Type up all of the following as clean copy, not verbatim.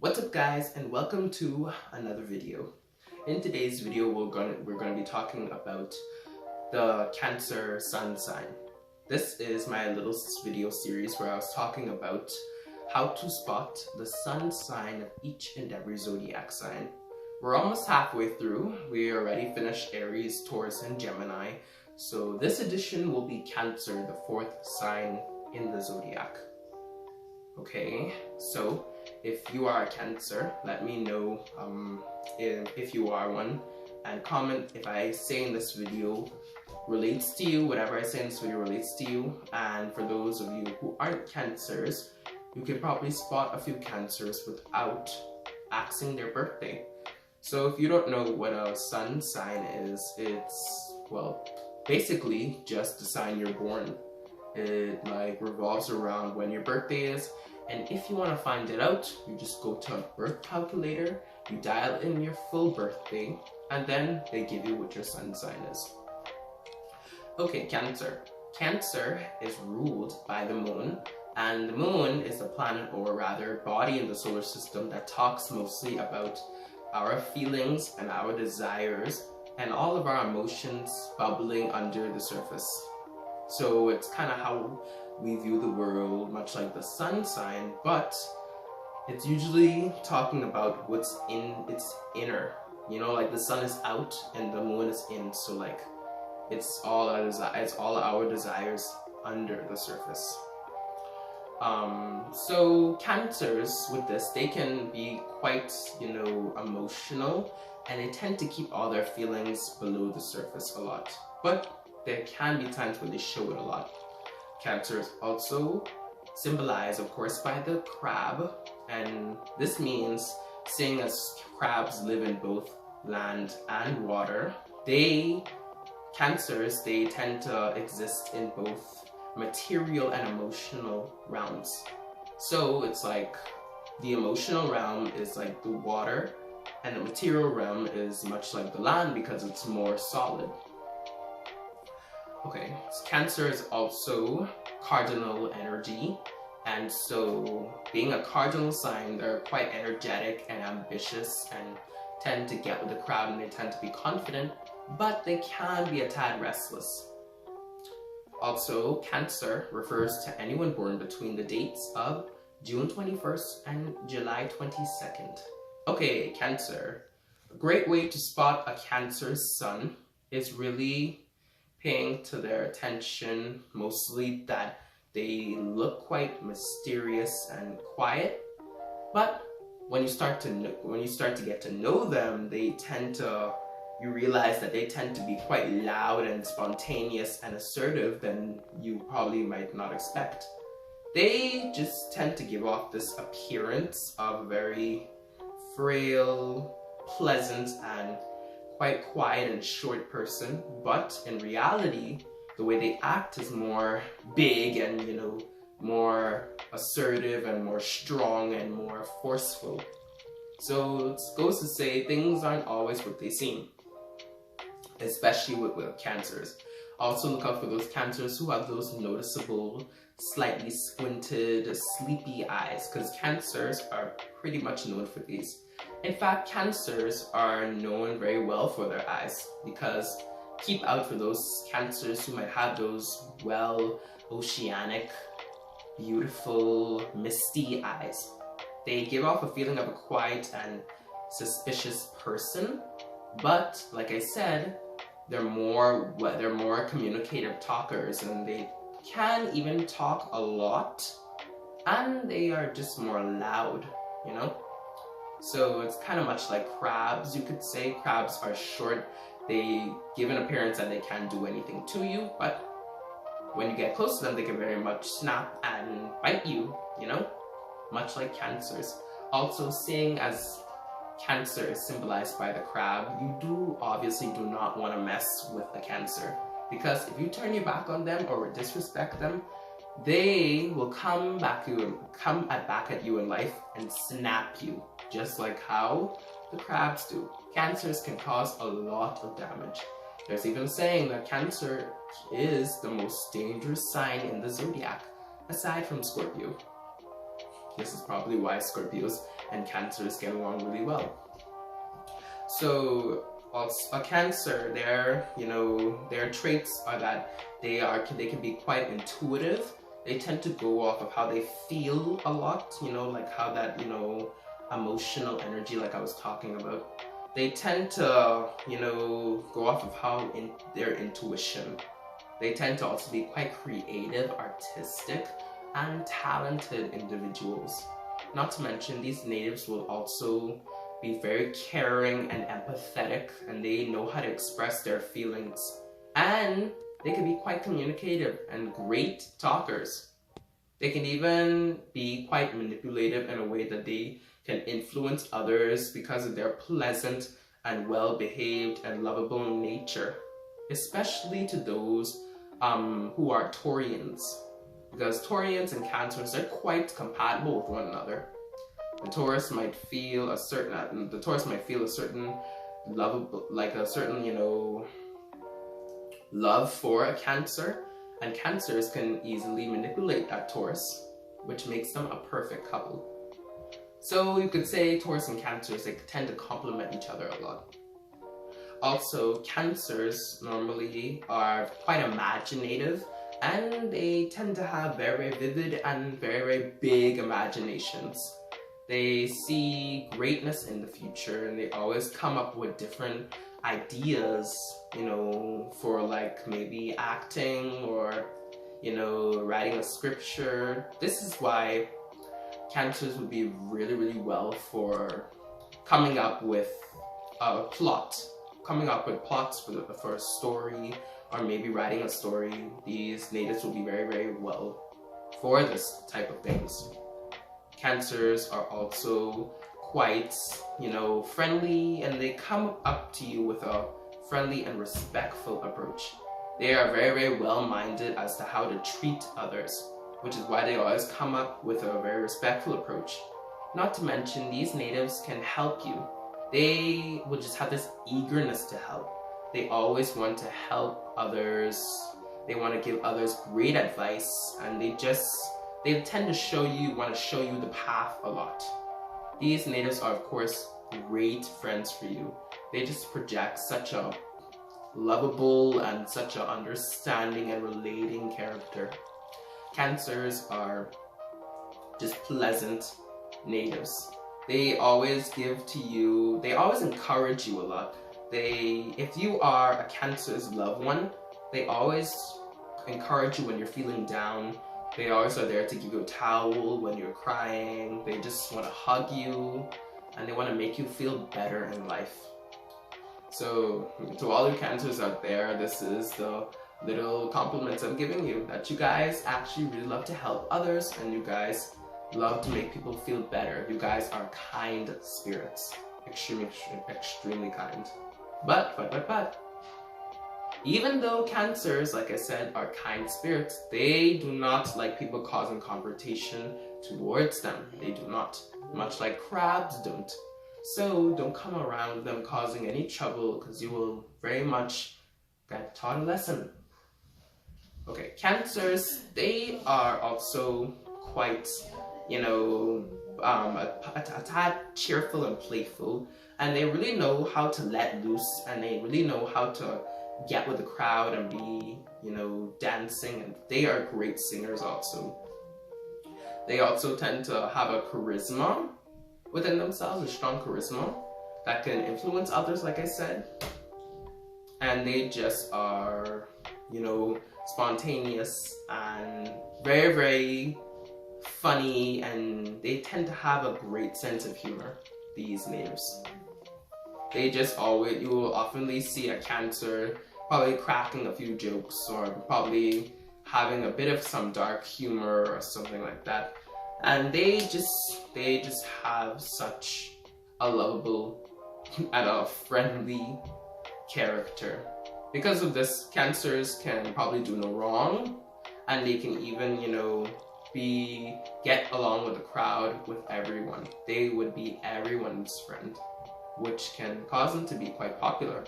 What's up guys, and welcome to another video. In today's video we're going to be talking about the Cancer sun sign. This is my little video series where I was talking about how to spot the sun sign of each and every zodiac sign. We're almost halfway through. We already finished Aries, Taurus, and Gemini. So this edition will be Cancer, the fourth sign in the zodiac. Okay, so if you are a Cancer, let me know if you are one, and comment if I say in this video relates to you, whatever I say in this video relates to you. And for those of you who aren't Cancers, you can probably spot a few Cancers without asking their birthday. So if you don't know what a sun sign is, it's, well, basically just the sign you're born. It revolves around when your birthday is, and if you want to find it out, you just go to a birth calculator, you dial in your full birthday, and then they give you what your sun sign is. Okay, Cancer. Cancer is ruled by the moon, and the moon is the planet, or rather body in the solar system that talks mostly about our feelings and our desires and all of our emotions bubbling under the surface. So it's kind of how we view the world, much like the sun sign, but it's usually talking about what's in its inner. You know, like the sun is out and the moon is in, so like it's all our desires under the surface. So Cancers with this, they can be quite, emotional, and they tend to keep all their feelings below the surface a lot. But there can be times when they show it a lot. Cancer is also symbolized, of course, by the crab, and this means, seeing as crabs live in both land and water, Cancers tend to exist in both material and emotional realms. So it's like the emotional realm is like the water, and the material realm is much like the land because it's more solid. Okay, so Cancer is also cardinal energy, and so being a cardinal sign, they're quite energetic and ambitious and tend to get with the crowd, and they tend to be confident, but they can be a tad restless. Also, Cancer refers to anyone born between the dates of June 21st and July 22nd. Okay, Cancer. A great way to spot a Cancer's sun is really paying to their attention, mostly that they look quite mysterious and quiet, but when you start to get to know them, you realize that they tend to be quite loud and spontaneous and assertive than you probably might not expect. They just tend to give off this appearance of a very frail, pleasant, and quite quiet and short person, but in reality, the way they act is more big and, more assertive and more strong and more forceful. So it goes to say things aren't always what they seem, especially with Cancers. Also look out for those Cancers who have those noticeable, slightly squinted, sleepy eyes, because Cancers are pretty much known for these. In fact, Cancers are known very well for their eyes, because keep out for those Cancers who might have those, well, oceanic, beautiful, misty eyes. They give off a feeling of a quiet and suspicious person, but like I said, they're more communicative talkers, and they can even talk a lot, and they are just more loud, So it's kind of much like crabs, you could say. Crabs are short, they give an appearance that they can't do anything to you, but when you get close to them, they can very much snap and bite you, much like Cancers. Also, seeing as Cancer is symbolized by the crab, you obviously do not want to mess with a Cancer, because if you turn your back on them or disrespect them, they will come back at you in life and snap you, just like how the crabs do. Cancers can cause a lot of damage. There's even saying that Cancer is the most dangerous sign in the zodiac, aside from Scorpio. This is probably why Scorpios and Cancers get along really well. So a Cancer, their traits are that they can be quite intuitive. They tend to go off of how they feel a lot, like how that, emotional energy, like I was talking about. They tend to, go off of how their intuition. They tend to also be quite creative, artistic, and talented individuals. Not to mention, these natives will also be very caring and empathetic, and they know how to express their feelings. And they can be quite communicative and great talkers. They can even be quite manipulative in a way that they can influence others because of their pleasant and well-behaved and lovable nature, especially to those who are Taurians, because Taurians and Cancers are quite compatible with one another. The Taurus might feel a certain lovable, like a certain, love for a Cancer, and Cancers can easily manipulate that Taurus, which makes them a perfect couple. So you could say Taurus and Cancers, they tend to complement each other a lot. Also, Cancers normally are quite imaginative, and they tend to have very, very vivid and very, very big imaginations. They see greatness in the future, and they always come up with different ideas, for like maybe acting or, writing a scripture. This is why Cancers would be really, really well for coming up with a plot, coming up with plots for a story, or maybe writing a story. These natives will be very, very well for this type of things. Cancers are also quite, friendly, and they come up to you with a friendly and respectful approach. They are very, very well-minded as to how to treat others, which is why they always come up with a very respectful approach. Not to mention, these natives can help you. They will just have this eagerness to help. They always want to help others. They want to give others great advice, and they tend to want to show you the path a lot. These natives are, of course, great friends for you. They just project such a lovable and such an understanding and relating character. Cancers are just pleasant natives. They always they always encourage you a lot. If you are a Cancer's loved one, they always encourage you when you're feeling down. They always are there to give you a towel when you're crying. They just want to hug you, and they want to make you feel better in life. So to all you Cancers out there, this is the little compliments I'm giving you, that you guys actually really love to help others, and you guys love to make people feel better. You guys are kind spirits. Extremely, extremely kind. But even though Cancers, like I said, are kind spirits, they do not like people causing confrontation towards them. They do not. Much like crabs don't. So don't come around them causing any trouble, because you will very much get taught a lesson. Okay, Cancers, they are also quite, a tad cheerful and playful, and they really know how to let loose, and they really know how to get with the crowd and be, dancing, and they are great singers also. They also tend to have a charisma within themselves, a strong charisma that can influence others, like I said. And they just are, spontaneous and very, very funny, and they tend to have a great sense of humor, these natives. They just you will often see a Cancer probably cracking a few jokes, or probably having a bit of some dark humor or something like that. And they just have such a lovable and a friendly character. Because of this, Cancers can probably do no wrong, and they can even, get along with the crowd, with everyone. They would be everyone's friend, which can cause them to be quite popular.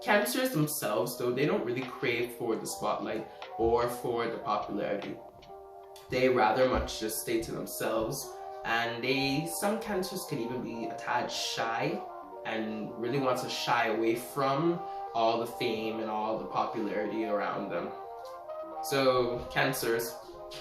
Cancers themselves, though, they don't really crave for the spotlight or for the popularity. They rather much just stay to themselves, and some cancers can even be a tad shy and really want to shy away from all the fame and all the popularity around them. So cancers,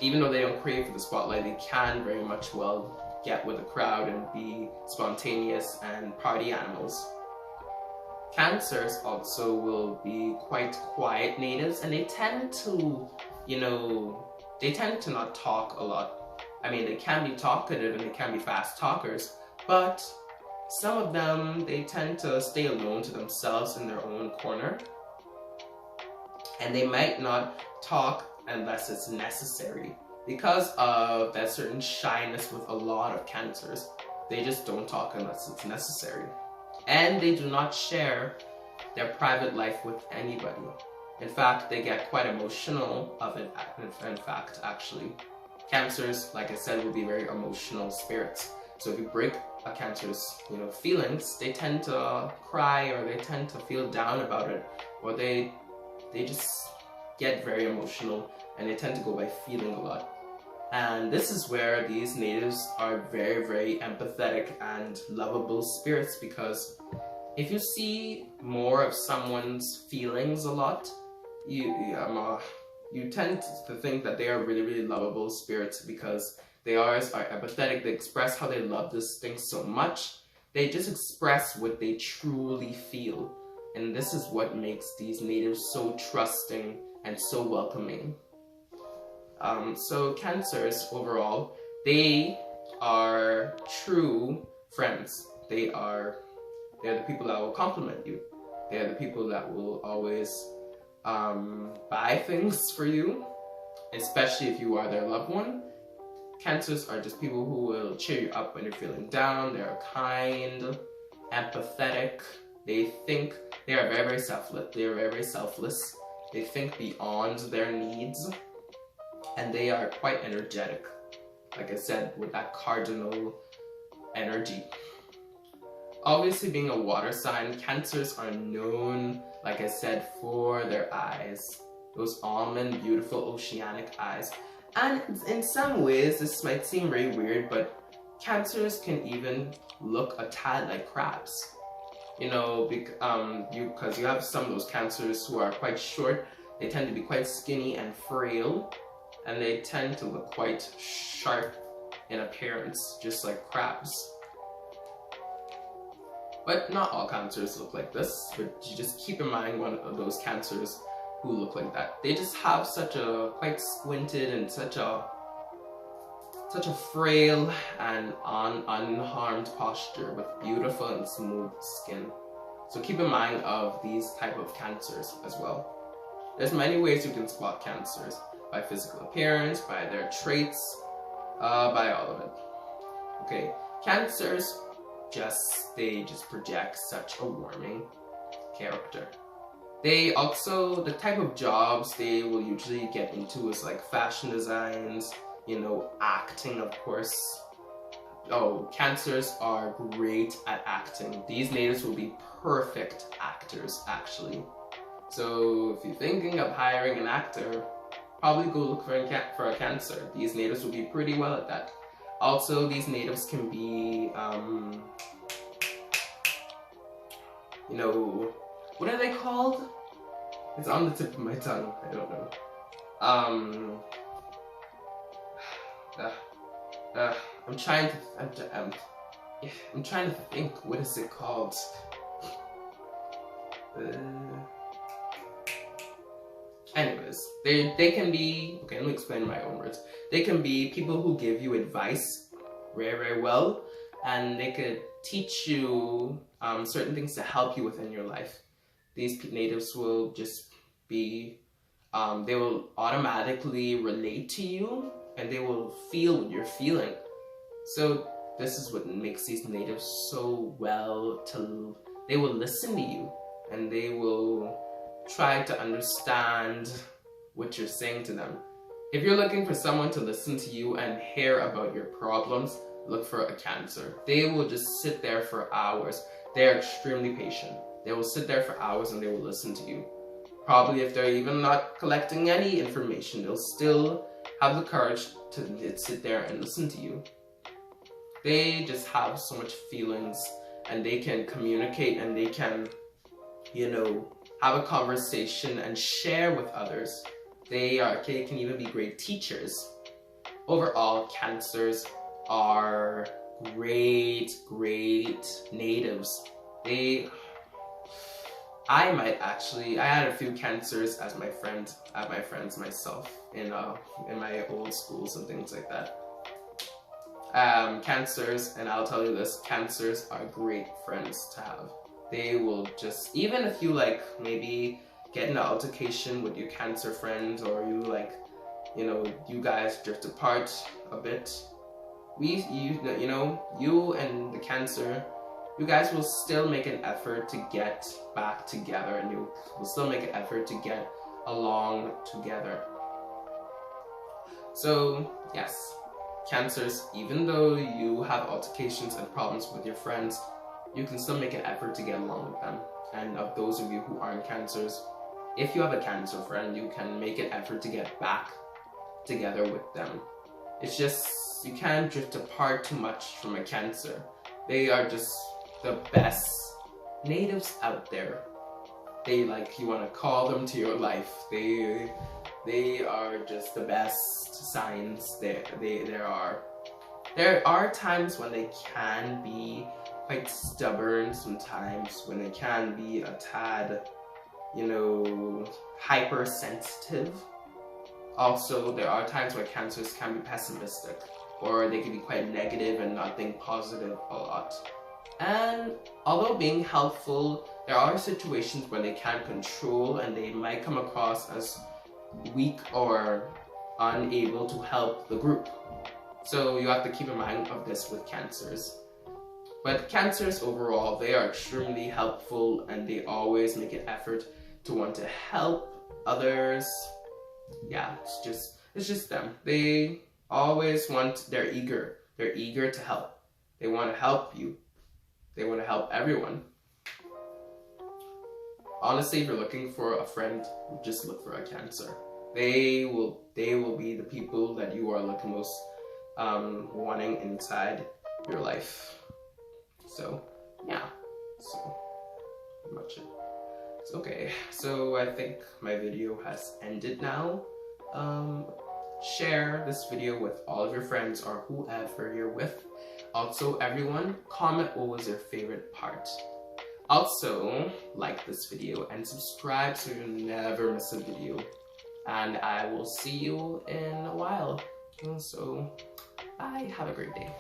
even though they don't crave for the spotlight, they can very much well get with the crowd and be spontaneous and party animals. Cancers also will be quite quiet natives, and they tend to, they tend to not talk a lot. I mean, they can be talkative and they can be fast talkers, but some of them, they tend to stay alone to themselves in their own corner. And they might not talk unless it's necessary. Because of that certain shyness with a lot of cancers, they just don't talk unless it's necessary. And they do not share their private life with anybody. In fact, they get quite emotional of it, in fact, actually. Cancers, like I said, will be very emotional spirits. So if you break a cancer's, feelings, they tend to cry, or they tend to feel down about it, or they just get very emotional, and they tend to go by feeling a lot. And this is where these natives are very, very empathetic and lovable spirits, because if you see more of someone's feelings a lot, you tend to think that they are really, really lovable spirits, because they are empathetic. They express how they love this thing so much. They just express what they truly feel. And this is what makes these natives so trusting and so welcoming. So cancers overall, they are true friends. They're the people that will compliment you. They're the people that will always buy things for you, especially if you are their loved one. Cancers are just people who will cheer you up when you're feeling down. They're kind, empathetic. They are very, very selfless. They are very, very selfless. They think beyond their needs, and they are quite energetic. Like I said, with that cardinal energy. Obviously, being a water sign, cancers are known, like I said, for their eyes. Those almond, beautiful, oceanic eyes. And in some ways, this might seem very weird, but cancers can even look a tad like crabs. Because you have some of those cancers who are quite short. They tend to be quite skinny and frail, and they tend to look quite sharp in appearance, just like crabs. But not all cancers look like this, but you just keep in mind one of those cancers who look like that. They just have such a quite squinted and such a frail and unharmed posture with beautiful and smooth skin. So keep in mind of these type of cancers as well. There's many ways you can spot cancers: by physical appearance, by their traits, by all of it. Okay, cancers they just project such a warming character. They also, the type of jobs they will usually get into is like fashion designs, acting, of course. Oh, cancers are great at acting. These natives will be perfect actors, actually. So if you're thinking of hiring an actor, probably go look for a cancer. These natives will be pretty well at that. Also, these natives can be, what are they called? It's on the tip of my tongue. I don't know. I'm trying to think. What is it called? Anyways, they can be, okay, let me explain in my own words. They can be people who give you advice very, very well, and they could teach you certain things to help you within your life. These natives will just be, they will automatically relate to you, and they will feel what you're feeling. So this is what makes these natives so they will listen to you, and they will try to understand what you're saying to them. If you're looking for someone to listen to you and hear about your problems, look for a Cancer. They will just sit there for hours. They are extremely patient. They will sit there for hours and they will listen to you. Probably if they're even not collecting any information, they'll still have the courage to sit there and listen to you. They just have so much feelings, and they can communicate, and they can, you know, have a conversation and share with others. They can even be great teachers. Overall, Cancers are great natives. I had a few Cancers as my friends myself in my old schools and things like that. Cancers, and I'll tell you this, Cancers are great friends to have. They will just, even if you like maybe get in an altercation with your Cancer friends, or you like, you know, you guys drift apart a bit, you and the Cancer, you guys will still make an effort to get back together, and you will still make an effort to get along together. So yes, Cancers, even though you have altercations and problems with your friends, you can still make an effort to get along with them. And of those of you who aren't Cancers, if you have a Cancer friend, you can make an effort to get back together with them. It's just, you can't drift apart too much from a Cancer. They are just the best natives out there. They, like, you want to call them to your life. They are just the best signs there are. There are times when they can be quite stubborn sometimes, when they can be a tad, you know, hypersensitive. Also, there are times where Cancers can be pessimistic, or they can be quite negative and not think positive a lot. And although being helpful, there are situations when they can't control, and they might come across as weak or unable to help the group. So you have to keep in mind of this with Cancers. But Cancers overall, they are extremely helpful, and they always make an effort to want to help others. Yeah, it's just them. They always they're eager to help. They want to help you. They want to help everyone. Honestly, if you're looking for a friend, just look for a Cancer. They will be the people that you are looking most wanting inside your life. So yeah, so pretty much it. It's okay. So I think my video has ended now. Share this video with all of your friends or whoever you're with. Also, everyone, comment what was your favorite part. Also, like this video and subscribe so you never miss a video. And I will see you in a while. So, bye. Have a great day.